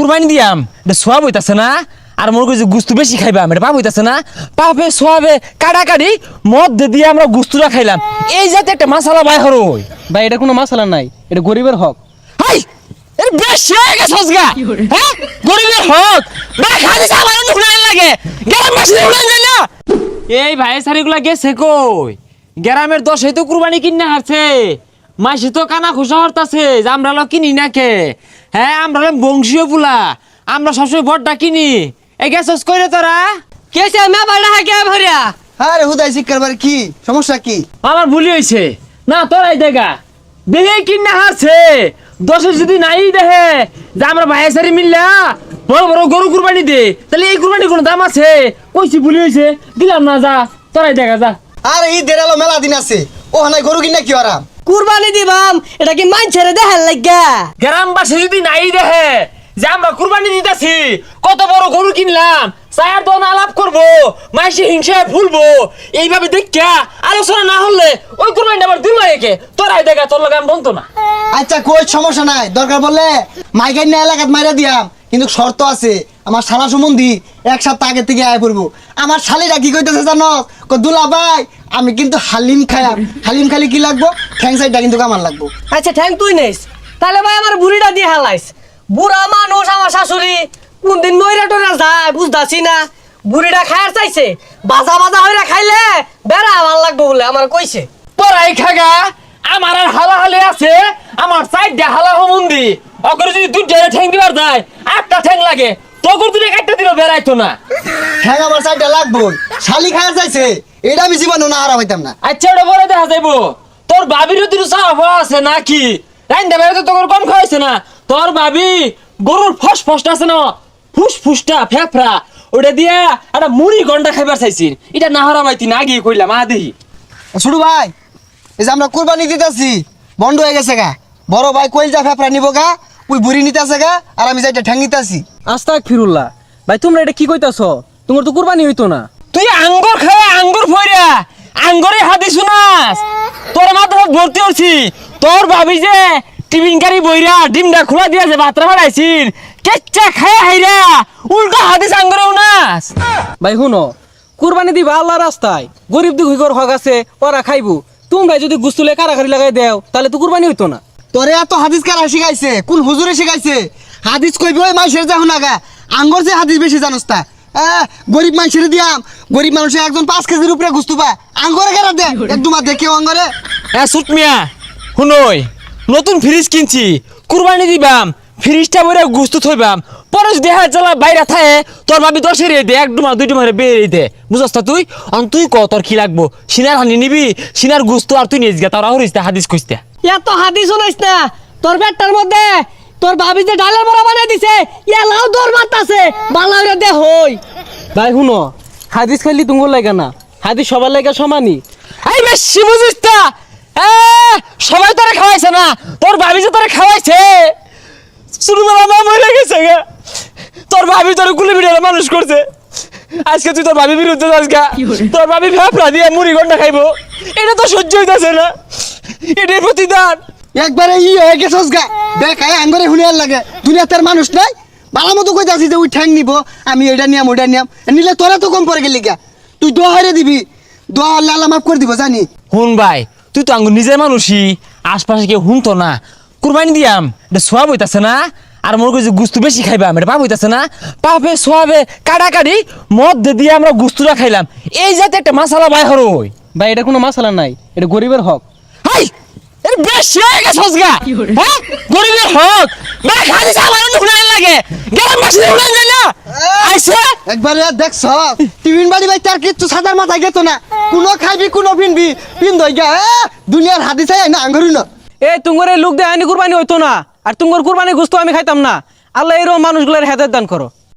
কুরবানি দিয়াম এটা সোয়াব হইতাছে না আর মোর কইছে গুস্তু বেশি খাইবাম এটা পাপ হইতাছে না পাপে সোয়াবে কাটাকাটি মদ দিয়ে আমরা গুস্তুরা খাইলাম এই জাতে একটা মশলা বাই হরই ভাই এটা কোনো মশলা নাই, এটা গরিবের হক। হাই এর বেশি হয়ে গেছস গা হ্যাঁ গরিবের হক না খাদিস আমার নুনাই লাগে গেলাম মাসে উড়াই যায় না এই ভাই সারিগুলা গেছে কই গ্রামের 10 তো কুরবানি কিনা হারছে মাসে তো কানা খুশা হরতাছে যে আমরা লো কিনি না কে হ্যাঁ আমরা বংশীয় পুলা আমরা সবসময় বড়টা কিনি এই গেছস কইরে তোরা কেসে মে বাড়া হাকে ভরিয়া আরে হুদাই শিক্ষার বার কি সমস্যা কি? আমার ভুলি হইছে না তোরাই দেখা দেখে কিনা হারছে 10 যদি নাই দেখে যে আমরা ভাই সারি মিললা বড় বড় গরু কুরবানি দে তাহলে এই কুরবানি কোনো দাম আছে কইছি ভুলি হইছে দিলাম না যা তোরাই দেখা যা আরে ই দেরালো মেলা দিন আছে ও হানাই গরু কিনা কি ওরা কুরবানি দিবাম এটা কি মানছেরে দেখার লাগা গ্রামবাসী যদি নাই দেখে যে আমরা কুরবানি দিতেছি কত বড় গরু কিনলাম চায়ের দোন আলাপ করবো মাইসে হিংসায় ভুলবো এইভাবে দেখা আলোচনা না হলে ওই কুরবানি আবার দিল একে তোরাই দেখা তোর লাগাম বলতো না আচ্ছা কই সমস্যা নাই দরকার বললে মাইকাই না এলাকাত মাইরা দিয়াম কিন্তু শর্ত আছে আমার শালা সম্বন্ধী এক সপ্তাহ আগে থেকে আয় পড়বো আমার শালিরা কি কইতেছে জানো দুলা ভাই আমি কিন্তু হালিম খাইলাম হালিম খালি কি লাগবো ঠ্যাং সাইডটা কিন্তু আমার লাগবো আচ্ছা থ্যাংক তুই নেস তাহলে ভাই আমার বুড়িটা দিয়ে হালাইস বুড়া মানুষ আমার শাশুড়ি কোন দিন মইরা টোরা যায় বুঝতাছি না বুড়িটা খায়ার চাইছে বাজা বাজা হইরা খাইলে বেড়া আমার লাগবো বলে আমার কইছে পরাই খাগা আমার আর হালাহালি আছে আমার সাইডটা হালা হমন্দি অগরে যদি দুই জায়গায় ঠ্যাং দিবার যায় একটা ঠ্যাং লাগে তখন তুমি একটা দিল বেড়াইতো না ঠ্যাং আমার সাইডটা লাগবো শালি খায়ার চাইছে এটা আমি জীবনে না হারা হইতাম না আচ্ছা ওটা বলে দেখা যাইবো তোর বাবিরও তুই সাফ আছে নাকি রাইন দেবে তো তোর কম খাওয়াইছে না তোর ভাবি গরুর ফসফসটা আছে না ফুসফুসটা ফেফড়া ওটা দিয়া একটা মুড়ি গন্ডা খাইবার চাইছিস এটা না হারা মাইতি না গিয়ে কইলাম দেখি ছোট ভাই এই যে আমরা কুরবানি দিতেছি বন্ধ হয়ে গেছে গা বড় ভাই কইল যা ফেফড়া নিব গা ওই বুড়ি নিতেছে গা আর আমি যাইটা ঠ্যাং নিতেছি আস্তাক ফিরুল্লাহ ভাই তোমরা এটা কি কইতাছ? তোমার তো কুরবানি হইতো না। তুই আঙ্গুর খায় আঙ্গুর ফইরা আঙ্গুরে হাতে শুনাস তোর মাথা ভর্তি হচ্ছি তোর ভাবি যে টিফিন গাড়ি বইরা ডিমটা খোলা দিয়েছে বাতরা বাড়াইছিস কেচ্চা খায় হাইরা উল্টা হাদিস আঙ্গুরে উনাস ভাই শুনো, কুরবানি দিবা আল্লাহ রাস্তায়, গরিব দুঃখীর হক আছে ওরা খাইবো। তোমরা যদি গুস্তুলে কারাকারি লাগাই দেও তাহলে তো কুরবানি হইতো না। তোরে এত হাদিস কারা শিখাইছে? কোন হুজুরে শিখাইছে? হাদিস কইবি ওই মাইশের যাও না গা আঙ্গর যে হাদিস বেশি জানোস তা গরিব মানুষের দিয়াম গরিব মানুষের একজন 5 কেজির উপরে গুস্তু পায় আঙ্গরে কেন দে একদম দেখেও আঙ্গরে সুটমিয়া শুনই নতুন ফ্রিজ কিনছি কুরবানি দিবাম ফ্রিজটা বইরা গুস্তু থইবাম পরে যদি দেখা জ্বালা বাইরে থাকে তোর ভাবি 10 দে এক ডুমা দুই ডুমারে বেরিয়ে দে বুঝছ তো তুই তুই ক তোর কি লাগবো সিনার হানি নিবি সিনার গুস্তু আর তুই নিয়ে গা তোরা হরিস হাদিস কইতে এত হাদিস শুনাইস না তোর পেটটার মধ্যে তোর ভাবি যে ডালের বড়া বানাই দিছে ইয়া লাউ দর মারতাছে বালাউরে দে হই ভাই শুনো, হাদিস খাইলি তুঙ্গর লাগে না, হাদিস সবার লাগে সমানই। এই বেশি বুঝিস তা সবাই তোরা খাওয়াইছে না তোর ভাবি যে তোরা খাওয়াইছে শুরু বেলা মা মরে গেছে গা তোর ভাবি তোর কুলি বিড়ালে মানুষ করছে আজকে তুই তোর ভাবি বিরুদ্ধে যাস গা তোর ভাবি ফেফড়া দিয়ে মুড়ি গন্ডা খাইবো এটা তো সহ্য হইতাছে না এটাই প্রতিদান একবারে হয়ে গেছস গা দেখায় আঙ্গরে হুলিয়ার লাগে দুনিয়াতে আর মানুষ নাই ভালো মতো কইতাছি যে ওই ঠ্যাং নিব আমি এটা নিয়াম ওইটা নিয়াম নিলে তোরা তো কম পড়ে গেলি গা তুই দোয়া হরে দিবি দোয়া হলে আল্লাহ মাফ করে দিব জানি হুন ভাই তুই তো আঙ্গুর নিজের মানুষই আশপাশে কেউ হুনতো না কুরবানি দিয়াম এটা সোয়াব হইতাছে না আর মোর কইছে গুস্তু বেশি খাইবাম এটা পাপ হইতাছে না পাপে সোয়াবে কাটাকাটি মদ দিয়ে আমরা গুস্তুরা খাইলাম এই জাতে একটা মশলা বাই হরই ভাই এটা কোনো মশলা নাই, এটা গরিবের হক। হাই এর বেশি হয়ে গেছস গা হ্যাঁ গরিবের হক না খালি আমার নুনাই লাগে গেলাম মাসে উড়াই যায় না আইছে একবারে দেখছ টিফিন বাড়ি ভাই তার কিচ্ছু সাদার মাথায় গেত না কোনো খাইবি কোনো পিনবি পিন দই গা দুনিয়ার হাদিস আই না আঙ্গুরি না এই তুঙ্গরে লোক দিয়ে আইনি কুরবানি হইতো না আর তুঙ্গর কুরবানি গোস্ত আমি খাইতাম না। আল্লাহ এরকম মানুষগুলোর হেদায়েত দান করো।